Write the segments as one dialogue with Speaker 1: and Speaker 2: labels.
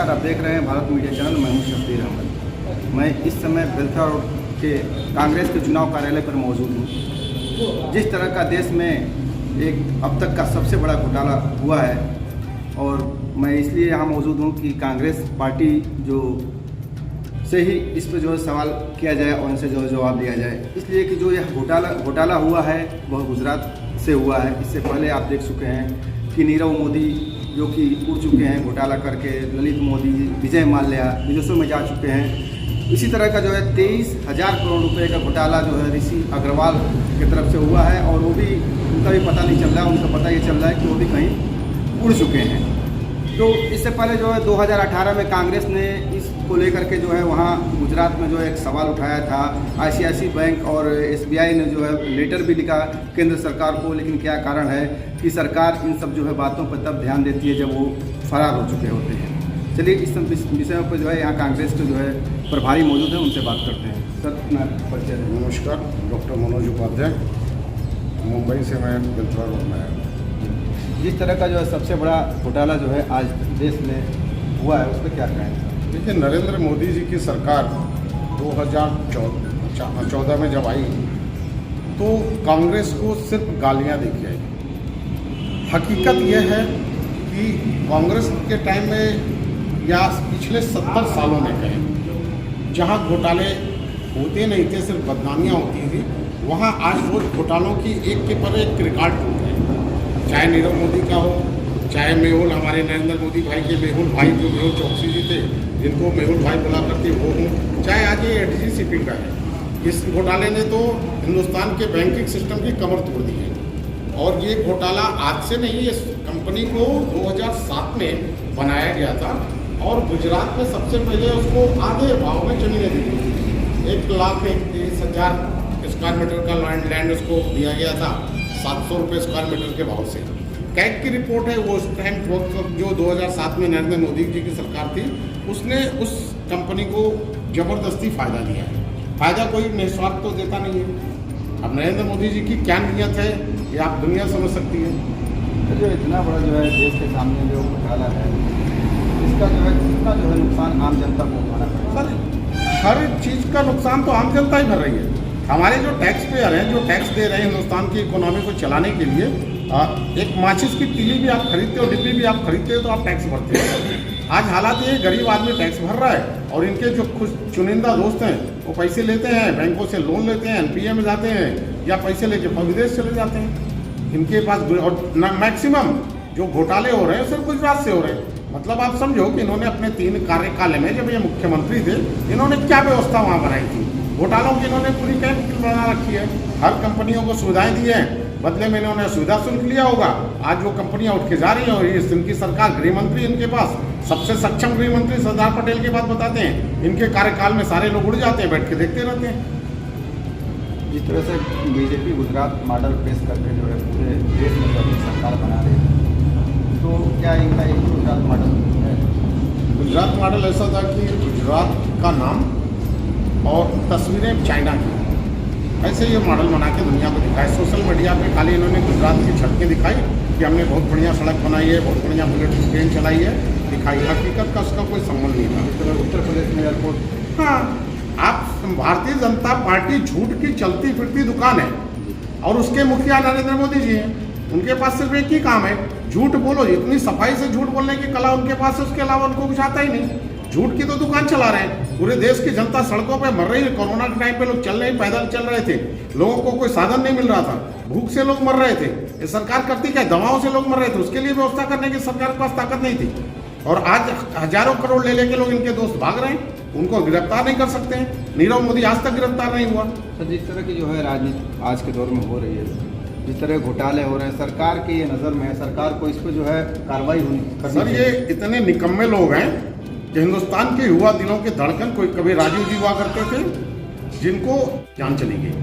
Speaker 1: नमस्कार, आप देख रहे हैं भारत मीडिया चैनल। मैं हूं शब्बीर अहमद। मैं इस समय बेलथरा रोड के कांग्रेस के चुनाव कार्यालय पर मौजूद हूं। जिस तरह का देश में एक अब तक का सबसे बड़ा घोटाला हुआ है, और मैं इसलिए यहाँ मौजूद हूं कि कांग्रेस पार्टी जो से ही इस पर जो है सवाल किया जाए और इनसे जो है जवाब दिया जाए। इसलिए कि जो यह घोटाला हुआ है वह गुजरात से हुआ है। इससे पहले आप देख चुके हैं कि नीरव मोदी जो कि उड़ चुके हैं घोटाला करके, ललित मोदी, विजय माल्या विदेशों में जा चुके हैं। इसी तरह का जो है 23,000 करोड़ रुपए का घोटाला जो है ऋषि अग्रवाल की तरफ से हुआ है, और वो भी उनका भी पता नहीं चल रहा है। उनका पता ये चल रहा है कि वो भी कहीं उड़ चुके हैं। तो इससे पहले जो है 2018 में कांग्रेस ने इसको लेकर के जो है वहाँ गुजरात में जो है एक सवाल उठाया था। ICICI बैंक और SBI ने जो है लेटर भी लिखा केंद्र सरकार को, लेकिन क्या कारण है कि सरकार इन सब जो है बातों पर तब ध्यान देती है जब वो फरार हो चुके होते हैं। चलिए इस सब विषयों पर जो है यहाँ कांग्रेस के जो है प्रभारी मौजूद हैं, उनसे बात करते हैं। सर अपना परिचय दें।
Speaker 2: नमस्कार, डॉक्टर मनोज उपाध्याय, मुंबई से मैं बेलथरा रोड में आया।
Speaker 1: जिस तरह का जो है सबसे बड़ा घोटाला जो है आज देश में हुआ है, उस पर क्या कहें?
Speaker 2: देखिए, नरेंद्र मोदी जी की सरकार 2014 में जब आई तो कांग्रेस को सिर्फ गालियां देके आई। हकीकत यह है कि कांग्रेस के टाइम में या पिछले 70 सालों में कहें, जहां घोटाले होते नहीं थे, सिर्फ बदनामियां होती थी, वहां आज रोज घोटालों की एक के पर एक रिकॉर्ड टूट रहे हैं। चाहे नीरव मोदी का हो, चाहे मेहुल, हमारे नरेंद्र मोदी भाई के मेहुल भाई जो मेहुल चौकसी जी थे, जिनको मेहुल भाई बुला करके वो हों, चाहे आज ये ADG शिपिंग का है। इस घोटाले ने तो हिंदुस्तान के बैंकिंग सिस्टम की कमर तोड़ दी है। और ये घोटाला आज से नहीं, इस कंपनी को 2007 में बनाया गया था, और गुजरात में सबसे पहले उसको आधे भाव में जमीनें दी गई थी। 1,31,000 स्क्वायर मीटर का लैंड उसको दिया गया था 700 रुपये स्क्वायर मीटर के भाव से। कैग की रिपोर्ट है, वो उस टाइम जो 2007 में नरेंद्र मोदी जी की सरकार थी, उसने उस कंपनी को जबरदस्ती फ़ायदा दिया है। फ़ायदा कोई निस्वार्थ तो देता नहीं है। अब नरेंद्र मोदी जी की क्या नीयत है ये आप दुनिया समझ सकती है।
Speaker 1: तो जो इतना बड़ा जो है देश के सामने जो घोटाला है, इसका जो है कितना जो है नुकसान आम जनता को उठाना पड़ेगा?
Speaker 2: सर, हर चीज़ का नुकसान तो आम जनता ही भर रही है। हमारे जो टैक्स पेयर हैं, जो टैक्स दे रहे हैं हिंदुस्तान की इकोनॉमी को चलाने के लिए, एक माचिस की तीली भी आप खरीदते हो, डिब्बी भी आप खरीदते हो, तो आप टैक्स भरते हो। आज हालात ये, गरीब आदमी टैक्स भर रहा है, और इनके जो कुछ चुनिंदा दोस्त हैं वो पैसे लेते हैं, बैंकों से लोन लेते हैं, NPA में जाते हैं, या पैसे लेके विदेश चले जाते हैं। इनके पास और मैक्सिमम जो घोटाले हो रहे हैं सिर्फ गुजरात से हो रहे हैं। मतलब आप समझो कि इन्होंने अपने 3 कार्यकाल में, जब ये मुख्यमंत्री थे, इन्होंने क्या व्यवस्था वहाँ बनाई थी। घोटालों की इन्होंने पूरी कैंप बना रखी है, हर कंपनियों को सुविधाएं दी हैं, बदले में इन्होंने सुविधा शुल्क लिया होगा। आज वो कंपनियां उठ के जा रही हैं, और इनकी सरकार, गृह मंत्री इनके पास, सबसे सक्षम गृह मंत्री सरदार पटेल की बात बताते हैं, इनके कार्यकाल में सारे लोग उड़ जाते हैं, बैठ के देखते रहते हैं।
Speaker 1: जिस तरह से बीजेपी गुजरात मॉडल पेश करके जो है पूरे देश में जो अपनी सरकार बना रही है, तो क्या इनका एक गुजरात मॉडल है?
Speaker 2: गुजरात मॉडल ऐसा था कि गुजरात का नाम और तस्वीरें चाइना की, ऐसे ये मॉडल बना के दुनिया को दिखाए। सोशल मीडिया पे खाली इन्होंने गुजरात की झलकें दिखाई कि हमने बहुत बढ़िया सड़क बनाई है, बहुत बढ़िया बुलेट ट्रेन चलाई है, दिखाई। हकीकत का उसका कोई संबंध नहीं था।
Speaker 1: इस तरह उत्तर प्रदेश में एयरपोर्ट,
Speaker 2: हाँ, आप भारतीय जनता पार्टी झूठ की चलती फिरती दुकान है, और उसके मुखिया नरेंद्र मोदी जी हैं। उनके पास सिर्फ एक ही काम है, झूठ बोलो। इतनी सफाई से झूठ बोलने की कला उनके पास है, उसके अलावा उनको कुछ आता ही नहीं। झूठ की तो दुकान चला रहे हैं। पूरे देश की जनता सड़कों पे मर रही है। कोरोना के टाइम पे लोग चल रहे, पैदल चल रहे थे, लोगों को कोई साधन नहीं मिल रहा था, भूख से लोग मर रहे थे। ये सरकार करती क्या? दवाओं से लोग मर रहे थे, उसके लिए व्यवस्था करने की सरकार के पास ताकत नहीं थी। और आज हजारों करोड़ ले लेके लोग, इनके दोस्त भाग रहे हैं, उनको गिरफ्तार नहीं कर सकते हैं। नीरव मोदी आज तक गिरफ्तार नहीं हुआ।
Speaker 1: तो जिस तरह की जो है राजनीति आज के दौर में हो रही है, जिस तरह घोटाले हो रहे हैं, सरकार की ये नज़र में है, सरकार को इस पर जो है कार्रवाई होनी।
Speaker 2: सर, ये इतने निकम्मे लोग हैं कि हिंदुस्तान के युवा दिनों के धड़कन, कोई कभी राजीव जी हुआ करते थे, जिनको जान चली गई।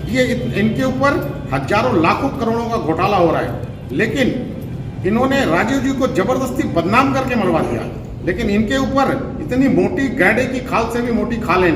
Speaker 2: ये इनके ऊपर हजारों लाखों करोड़ों का घोटाला हो रहा है, लेकिन इन्होंने राजीव जी को जबरदस्ती बदनाम करके मरवा दिया। लेकिन इनके ऊपर इतनी मोटी गैंडे की खाल से भी मोटी खाल है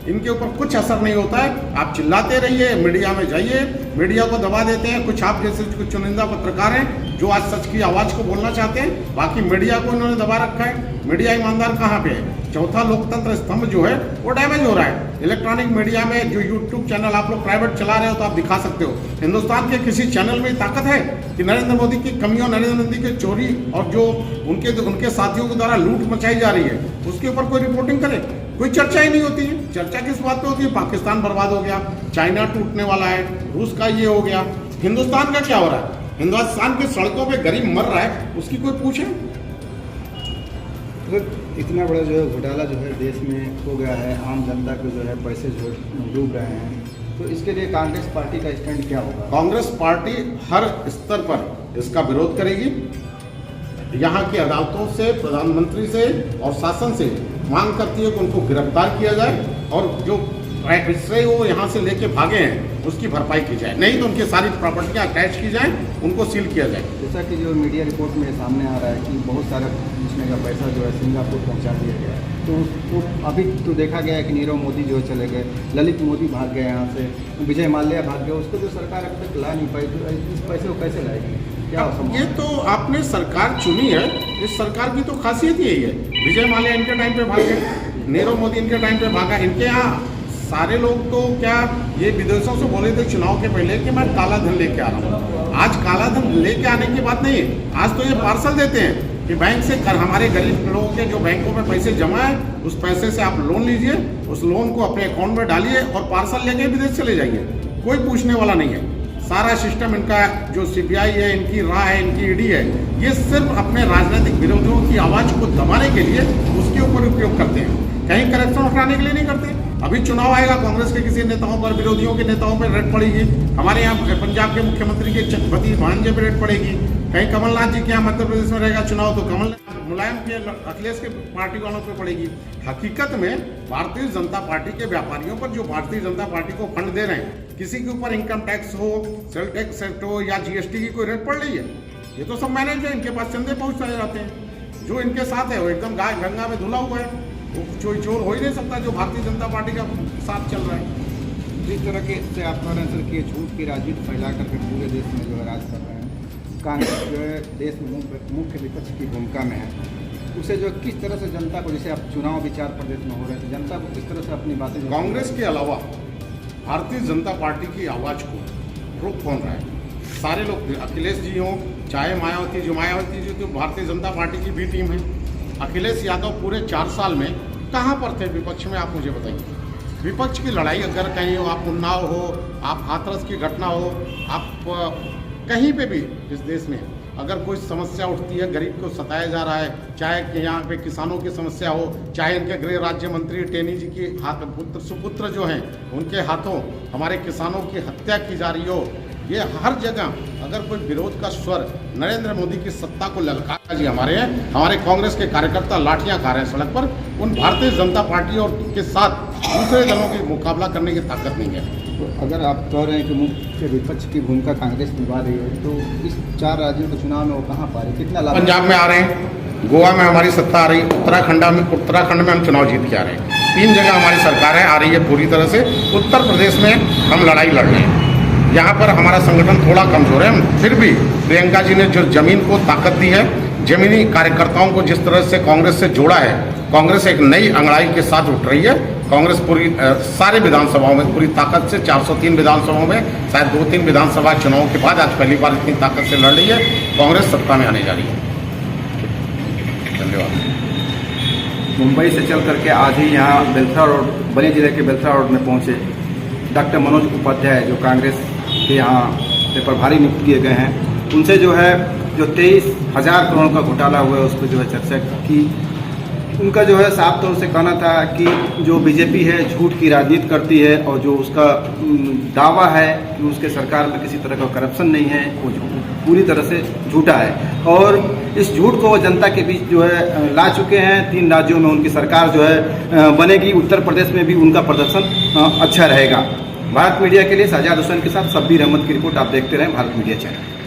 Speaker 2: इनके ऊपर कुछ असर नहीं होता है। आप चिल्लाते रहिए, मीडिया में जाइए, मीडिया को दबा देते हैं। कुछ आप जैसे कुछ चुनिंदा पत्रकार हैं जो आज सच की आवाज को बोलना चाहते हैं। बाकी मीडिया को इन्होंने दबा रखा है। मीडिया ईमानदार कहाँ पे है? चौथा लोकतंत्र स्तंभ जो है वो डैमेज हो रहा है। इलेक्ट्रॉनिक मीडिया में जो यूट्यूब चैनल आप लोग प्राइवेट चला रहे हो तो आप दिखा सकते हो। हिंदुस्तान के किसी चैनल में ताकत है कि नरेंद्र मोदी की कमियों, नरेंद्र मोदी की चोरी और जो उनके साथियों के द्वारा लूट मचाई जा रही है उसके ऊपर कोई रिपोर्टिंग करे? कोई चर्चा ही नहीं होती है। चर्चा किस बात पे होती है? पाकिस्तान बर्बाद हो गया, चाइना टूटने वाला है, रूस का ये हो गया, हिंदुस्तान का क्या हो रहा है? हिंदुस्तान की सड़कों पे गरीब मर रहा है, उसकी कोई पूछे?
Speaker 1: इतना बड़ा जो है घोटाला जो है देश में हो गया है, आम जनता के जो है पैसे जो डूब रहे हैं, तो इसके लिए कांग्रेस पार्टी का स्टैंड क्या होगा?
Speaker 2: कांग्रेस पार्टी हर स्तर पर इसका विरोध करेगी। यहाँ की अदालतों से, प्रधानमंत्री से और शासन से मांग करती है कि उनको गिरफ्तार किया जाए और जो पिछले वो यहाँ से लेके भागे हैं उसकी भरपाई की जाए, नहीं तो उनकी सारी प्रॉपर्टियाँ अटैच की जाए, उनको सील किया जाए।
Speaker 1: जैसा कि जो मीडिया रिपोर्ट में सामने आ रहा है कि बहुत सारा इसमें का पैसा जो है सिंगापुर पहुँचा दिया गया है, तो अभी तो देखा गया है कि नीरव मोदी जो चले गए, ललित मोदी भाग गए यहाँ से, विजय माल्या भाग गए, उसको जो सरकार अब तक ला नहीं पाई, तो इस पैसे को कैसे लाएगी? क्या
Speaker 2: ये तो आपने सरकार चुनी है, इस सरकार की तो खासियत यही है। विजय माल्या इनके टाइम पे भागे, नीरव मोदी इनके टाइम पे भागा। इनके यहाँ सारे लोग तो क्या ये विदेशों से बोले थे चुनाव के पहले कि मैं काला धन लेके आ रहा हूँ। आज काला धन लेके आने की बात नहीं है, आज तो ये पार्सल देते हैं कि बैंक से हमारे गरीब लोगों के जो बैंकों में पैसे जमा है उस पैसे से आप लोन लीजिए, उस लोन को अपने अकाउंट में डालिए और पार्सल लेके विदेश चले जाइए। कोई पूछने वाला नहीं है। सारा सिस्टम इनका जो सीबीआई है, इनकी राह है, इनकी ईडी है, ये सिर्फ अपने राजनीतिक विरोधियों की आवाज को दबाने के लिए उसके ऊपर उपयोग करते हैं, कहीं करप्शन हटाने के लिए नहीं करते। अभी चुनाव आएगा, कांग्रेस के किसी नेताओं पर, विरोधियों के नेताओं पर रेड पड़ेगी। हमारे यहाँ पंजाब के मुख्यमंत्री के भतीजे भांजे पर रेड पड़ेगी। कहीं कमलनाथ जी के यहाँ मध्य प्रदेश में रहेगा चुनाव तो मुलायम के, अखिलेश के पार्टी वालों पर पड़ेगी। हकीकत में भारतीय जनता पार्टी के व्यापारियों पर जो भारतीय जनता पार्टी को फंड दे रहे हैं, किसी के ऊपर इनकम टैक्स हो, सेल टैक्स हो या जीएसटी की कोई रेट पड़ रही है? ये तो सब मैनेज है, इनके पास चंदे पहुँचाए जाते हैं। जो इनके साथ है वो एकदम गाय गंगा में धुला हुआ है, वो कोई चोर हो ही नहीं सकता जो भारतीय जनता पार्टी का साथ चल रहा है।
Speaker 1: जिस तरह के से आप कह रहे हैं सर कि झूठ की राजनीति फैला करके पूरे देश में जो है राज कर रहे हैं, कांग्रेस जो है देश में मुख्य विपक्ष की भूमिका में है, उसे जो किस तरह से जनता को, जैसे आप चुनाव विचार प्रदेश में हो रहे थे, जनता को किस तरह से अपनी बातें,
Speaker 2: कांग्रेस के अलावा भारतीय जनता पार्टी की आवाज को रोक कौन रहा है? सारे लोग, अखिलेश जी हों चाहे मायावती जी तो भारतीय जनता पार्टी की भी टीम है। अखिलेश यादव पूरे 4 साल में कहाँ पर थे विपक्ष में? आप मुझे बताइए। विपक्ष की लड़ाई अगर कहीं हो, आप उन्नाव हो, आप हाथरस की घटना हो, आप कहीं पे भी इस देश में अगर कोई समस्या उठती है, गरीब को सताया जा रहा है, चाहे कि यहाँ पे किसानों की समस्या हो, चाहे इनके गृह राज्य मंत्री टेनी जी की सुपुत्र जो हैं उनके हाथों हमारे किसानों की हत्या की जा रही हो, ये हर जगह अगर कोई विरोध का स्वर नरेंद्र मोदी की सत्ता को ललकारा जी हमारे कांग्रेस के कार्यकर्ता लाठियां खा रहे हैं सड़क पर, उन भारतीय जनता पार्टी और के साथ दूसरे दलों की मुकाबला करने की ताकत नहीं है।
Speaker 1: तो अगर आप कह रहे हैं कि मुख्य विपक्ष की भूमिका कांग्रेस निभा रही है, तो इस 4 राज्यों के चुनाव में वो कहाँ पा रही, कितना लाभ?
Speaker 2: पंजाब में आ रहे हैं, गोवा में हमारी सत्ता आ रही, उत्तराखंड में हम चुनाव जीत के आ रहे हैं। 3 जगह हमारी सरकारें आ रही है पूरी तरह से। उत्तर प्रदेश में हम लड़ाई लड़ रहे हैं, यहाँ पर हमारा संगठन थोड़ा कमजोर है, फिर भी प्रियंका जी ने जो जमीन को ताकत दी है, जमीनी कार्यकर्ताओं को जिस तरह से कांग्रेस से जोड़ा है, कांग्रेस एक नई अंगड़ाई के साथ उठ रही है। कांग्रेस पूरी सारे विधानसभाओं में पूरी ताकत से 403 विधानसभाओं में, शायद 2-3 विधानसभा चुनाव के बाद आज पहली बार इतनी ताकत से लड़ रही है। कांग्रेस सत्ता में आने जा रही है। धन्यवाद।
Speaker 1: मुंबई से चल करके आज ही यहाँ बेलथरा रोड, बनी जिले के बेलथरा रोड में पहुँचे डॉक्टर मनोज उपाध्याय, जो कांग्रेस के यहाँ पे प्रभारी नियुक्त किए गए हैं, उनसे जो है जो 23,000 करोड़ का घोटाला हुआ है उस पर जो है चर्चा की। उनका जो है साफ तौर से कहना था कि जो बीजेपी है झूठ की राजनीति करती है और जो उसका दावा है कि उसके सरकार में किसी तरह का करप्शन नहीं है, वो पूरी तरह से झूठा है। और इस झूठ को वो जनता के बीच जो है ला चुके हैं। 3 राज्यों में उनकी सरकार जो है बनेगी, उत्तर प्रदेश में भी उनका प्रदर्शन अच्छा रहेगा। भारत मीडिया के लिए साजाद हुसैन के साथ शब्बीर अहमद की रिपोर्ट। आप देखते रहें भारत मीडिया चैनल।